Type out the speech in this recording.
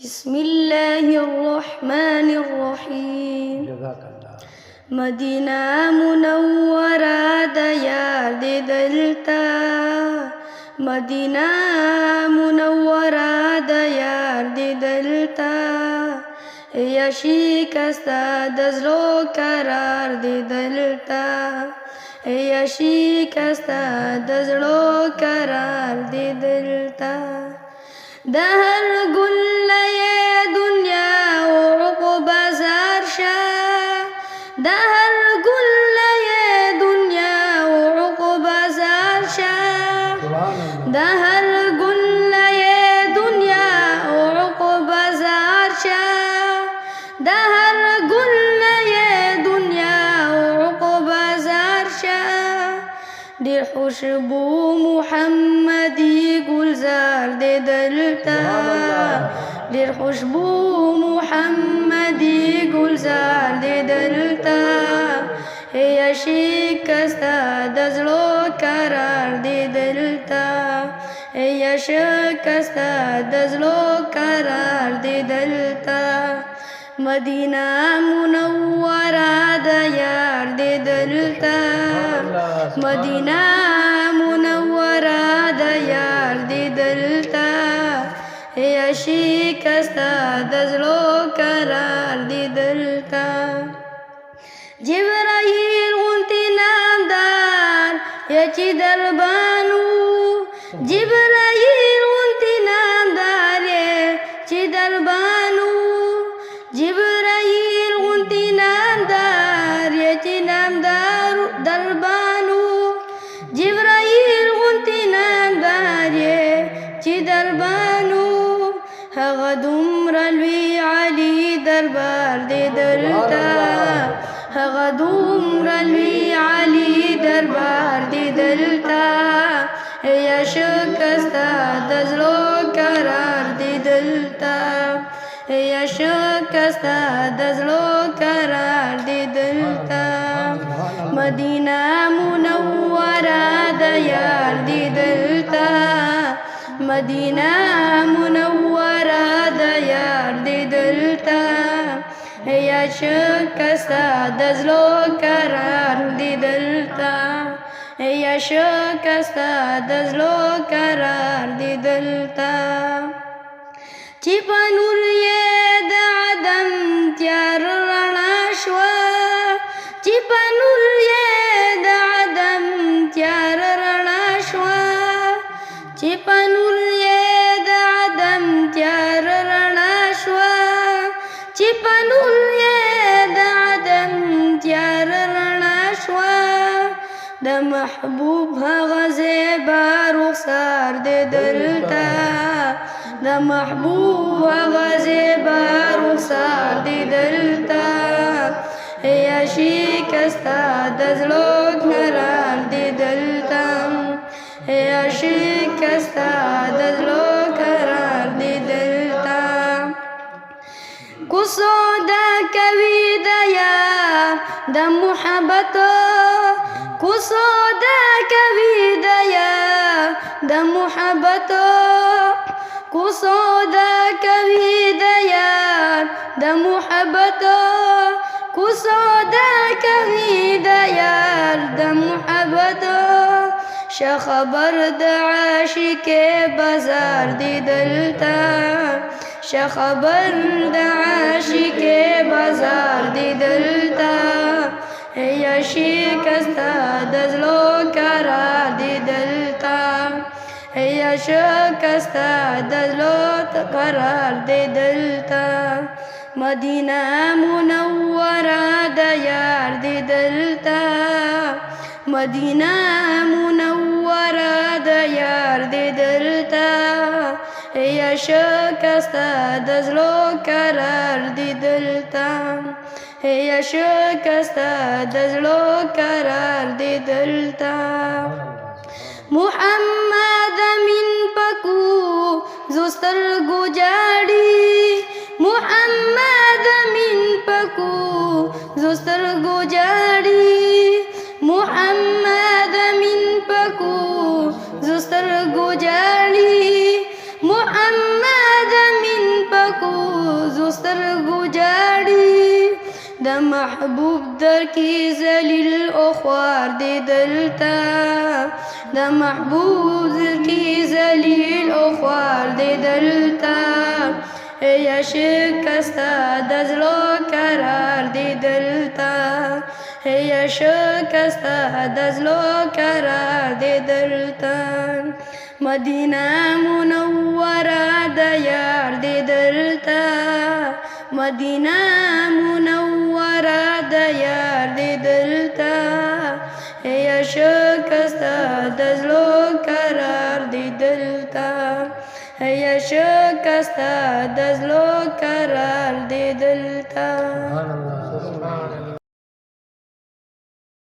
بسم الله الرحمن الرحيم. جزاك الله. مدینہ منورہ دیار دے دلتا، مدینہ منورہ دیار دے دلتا، یشی کستا دزلو قرار دے دلتا، یشی کستا دزلو قرار دے دلتا. دهر گل یہ دنیا وعقب بازار شا، دهر گل یہ دنیا وعقب بازار شا، دهر گل یہ دنیا وعقب بازار شا، دهر گل یہ دنیا وعقب بازار شا. دیر خوشبو محمدی گلزار دے دلتا، دیر خوشبو محمدی گلزار دے دلتا، یا شکستہ دزلو قرار دے دلتا، یا شکستہ دزلو قرار دے دلتا. مدینہ منورہ دیار دے دلتا، مدینہ منورہ دیار دے دلتا، یا شکستہ دزلو قرار دے دلتا. جبرائیل غنتی نامدار یا چی دربانو، جبرائیل غنتی نامدار یا چی دربانو، جبرائیل غنتی نامدار یا چی نامدار دربانو، جبرائیل غنتی نامدار یا چی دربانو. هغه دومره لوی علی دربار دے دلتا، هغه دومره لوی علی دربار دے دلتا، یا شکسته دزلو قرار دے دلتا، یا شکسته دزلو قرار دے دلتا. مدینہ منورہ دیار دے دلتا، مدینہ منورہ دیار دے دلتا، یا شکستہ دزلو قرار دے دلتا، یا شکستہ دزلو قرار دے دلتا. چی پا نور یہ دا عدم تیار رنا شوا، چی پا نور یہ دا عدم تیار رنا شوا، چی پا نور یہ دا عدم تیار رنا شوا، چی پا نور یہ دا عدم تیار رنا شوا. دا محبوب هغه زیبا رخسار دے دلتا، دا محبوب هغه زیبا رخسار دے دلتا، یا شکستہ دزلو قرار دے دلتا، یا شکستہ دزلو قرار دے دلتا. کو سودا کوي دیا دا محبت، کو سودا کوي دیا دا محبت، کو سودا کوي دیا دا محبت، کو سودا کوي دیا دا محبت. شا خبر دا عاشق بازار دے دلتا، شا خبر دا عاشق بازار دے دلتا، یا شکستہ دزلو قرار دے دلتا، یا شکستہ دزلو قرار دے دلتا. مدینہ منورہ دیار دے دلتا، مدینہ منورہ دیار دے دلتا، یا شکستہ دزلو قرار دے دلتا، یا شکستہ دزلو قرار دے دلتا. محمد امین پکو زسترگو جاڑی، محمد امین پکو زسترگو جاڑی، محمد امین پکو زسترگو جاڑی، محمد امین پکو محبوب در کی ذلیل او خوار دی دلتا د محبوب در کی ذلیل او خوار دی دلتا یا شکسته د زړه قرار دی دلتا یا شکسته د زړه قرار دی دلتا مدینه منوره د یار دی دلتا مدینه منوره د یار دی دلتا یا شکسته د زړه قرار دی دلتا یا شکسته د زړه قرار دی دلتا